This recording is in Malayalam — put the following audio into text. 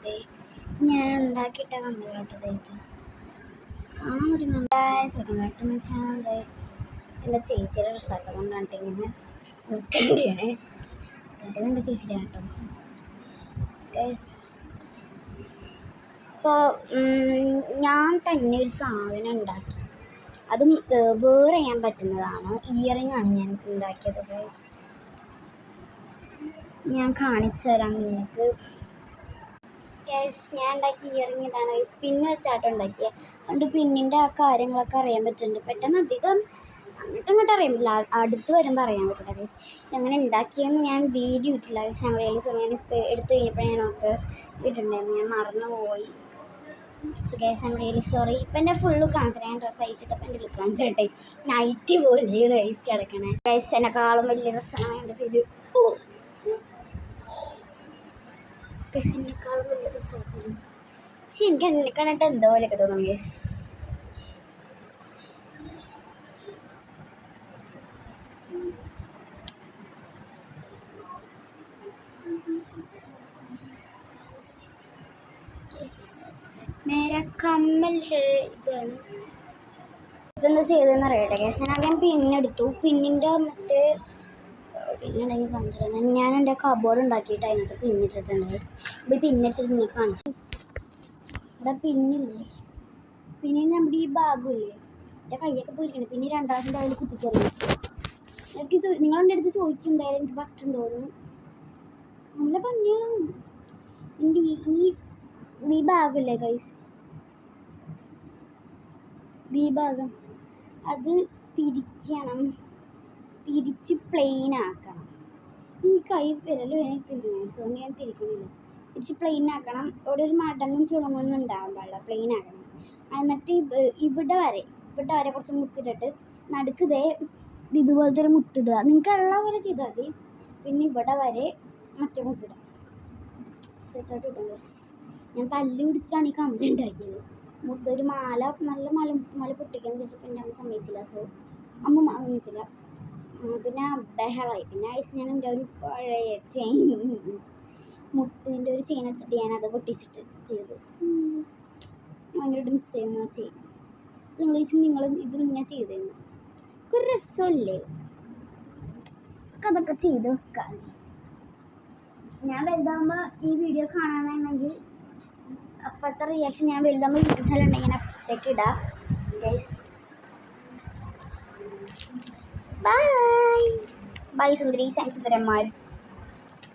അതെ ഞാൻ ഉണ്ടാക്കിയിട്ട കണ്ടുള്ളത് ഇത് കാണാൻ പറ്റുന്നുണ്ടായിട്ട് ചാനൽ എൻ്റെ ചേച്ചിയുടെ റിസൾട്ട് കൊണ്ടാണ് ഇങ്ങനെ നിൽക്കേണ്ടതാണ്. എന്നിട്ട് എൻ്റെ ചേച്ചിയുടെ കേട്ടോ ഇപ്പോൾ ഞാൻ തന്നെ ഒരു സാധനം ഉണ്ടാക്കി. അതും വേറെ ചെയ്യാൻ പറ്റുന്നതാണ്. ഇയറിംഗ് ആണ് ഞാൻ ഉണ്ടാക്കിയത് ഗൈസ്. ഞാൻ കാണിച്ചു തരാം നിങ്ങൾക്ക്. ഗൈസ് ഞാൻ ഉണ്ടാക്കിയ ഇയറിംഗ് ഇതാണ് ഗൈസ്. പിന്ന് വെച്ചാട്ടം ഉണ്ടാക്കിയത്. അതുകൊണ്ട് പിന്നിൻ്റെ ആ കാര്യങ്ങളൊക്കെ അറിയാൻ പറ്റുന്നുണ്ട്. പെട്ടെന്ന് അധികം അങ്ങോട്ടും അറിയാൻ പറ്റില്ല, അടുത്ത് വരുമ്പോൾ അറിയാൻ പറ്റില്ല ഗൈസ്. അങ്ങനെ ഉണ്ടാക്കിയെന്ന് ഞാൻ വീഡിയോ ഇട്ടില്ല ഗൈസ്. ഞാൻ ഇപ്പോൾ എടുത്തു കഴിഞ്ഞപ്പോൾ ഞാൻ ഓർത്ത് ഇട്ടിട്ടുണ്ടായിരുന്നു, ഞാൻ മറന്നുപോയി. So guys I am really sorry. ഇപ്പം എൻ്റെ ഫുള്ള് കാണിച്ചിട്ട് ഞാൻ ഡ്രസ്സ് അയച്ചിട്ടപ്പോൾ എൻ്റെ ലുക്ക് കാണിച്ചിട്ടെ നൈറ്റ് പോലെയാണ് ഗൈസ് കിടക്കണേ. ഗൈസ് എന്നെക്കാളും വലിയ ഡ്രസ്സാണ് എൻ്റെ ചേച്ചി. ഗൈസ് എന്നെക്കാളും വലിയ ഡ്രസ്സായിരുന്നു. പക്ഷെ എനിക്ക് എന്നെ കണ്ടിട്ട് എന്തോ പോലെയൊക്കെ തോന്നും ഗൈസ്. മേര കമ്മൽ ഹേ ഇതാണ്. ഇതെന്താ ചെയ്തതെന്ന് അറിയട്ടെ ഗൈസ്. ഞാൻ ആദ്യം പിന്നെടുത്തു. പിന്നിൻ്റെ മറ്റേ പിന്നുണ്ടെങ്കിൽ കാണിച്ചിരുന്നത് ഞാൻ എൻ്റെ കബോർഡ് ഉണ്ടാക്കിയിട്ട് അതിനകത്ത് പിന്നിട്ടിട്ടുണ്ട് ഗൈസ്. ഇപ്പോൾ പിന്നടിച്ചിട്ട് നിങ്ങൾക്ക് കാണിച്ചു. ഇവിടെ പിന്നില്ലേ, പിന്നെ നമ്മുടെ ഈ ഭാഗമില്ലേ, എൻ്റെ കൈയൊക്കെ പോയിരിക്കണം. പിന്നെ രണ്ടാമത്തെ അതിൽ കുത്തിച്ചേർന്നു. എനിക്ക് നിങ്ങളെൻ്റെ അടുത്ത് ചോദിക്കും എന്തായാലും എനിക്ക് പറ്റുണ്ടോന്ന്. നല്ല ഭംഗിയാണ്. എൻ്റെ ഈ ഭാഗമില്ലേ ഗൈസ്, ഈ ഭാഗം അത് തിരിക്കണം, തിരിച്ച് പ്ലെയിൻ ആക്കണം. ഈ കൈ വിരൽ എനിക്ക് തിരിഞ്ഞു, അതുകൊണ്ട് ഞാൻ തിരിക്കുന്നില്ല. തിരിച്ച് പ്ലെയിൻ ആക്കണം. ഇവിടെ ഒരു മടങ്ങും ചുളങ്ങൊന്നും ഉണ്ടാകാൻ പാടില്ല, പ്ലെയിൻ ആക്കണം. എന്നിട്ട് ഇവിടെ വരെ കുറച്ച് മുത്തിട്ടിട്ട് നടുക്കതേ ഇതുപോലത്തെ ഒരു മുത്തിടുക. നിങ്ങൾക്ക് ഉള്ള പോലെ ചെയ്താൽ മതി. പിന്നെ ഇവിടെ വരെ മറ്റേ മുത്തിടുക. സെറ്റായിട്ട് കിട്ടും ഗൈസ്. ഞാൻ തല്ലി പിടിച്ചിട്ടാണ് ഈ കമ്പനി ഉണ്ടാക്കിയത്. ഒരു മാല, നല്ല മുത്തുമാല പൊട്ടിക്കാൻ വെച്ചപ്പോൾ എൻ്റെ അമ്മ സമ്മതിച്ചില്ല. സോ അമ്മ സമ്മതിച്ചില്ല. പിന്നെ ബഹളമായി. പിന്നെ ഐസ് ഞാൻ എൻ്റെ ഒരു പഴയ ചെയിൻ, മുത്തിൻ്റെ ഒരു ചെയിൻ എടുത്തിട്ട് ഞാനത് പൊട്ടിച്ചിട്ട് ചെയ്തു. ഭയങ്കരമായിട്ട് മിസ് ചെയ്യുന്ന ചെയിൻ. നിങ്ങൾ ഇത് ഇങ്ങനെ ചെയ്തിരുന്നു ഒരു രസമല്ലേ? അതൊക്കെ ചെയ്ത് വെക്കാൻ. ഞാൻ വലുതാകുമ്പോൾ ഈ വീഡിയോ കാണണമെങ്കിൽ അപ്പോഴത്തെ റിയാക്ഷൻ ഞാൻ വലുതാകുമ്പോൾ യൂട്യൂബ് ചാനൽ ഉണ്ടെങ്കിൽ ഞാൻ അപ്പോഴത്തേക്ക് ഇടാം ഗൈസ്. ബൈ ബൈ സുന്ദരീസ് ആൻഡ് സുന്ദരന്മാർ.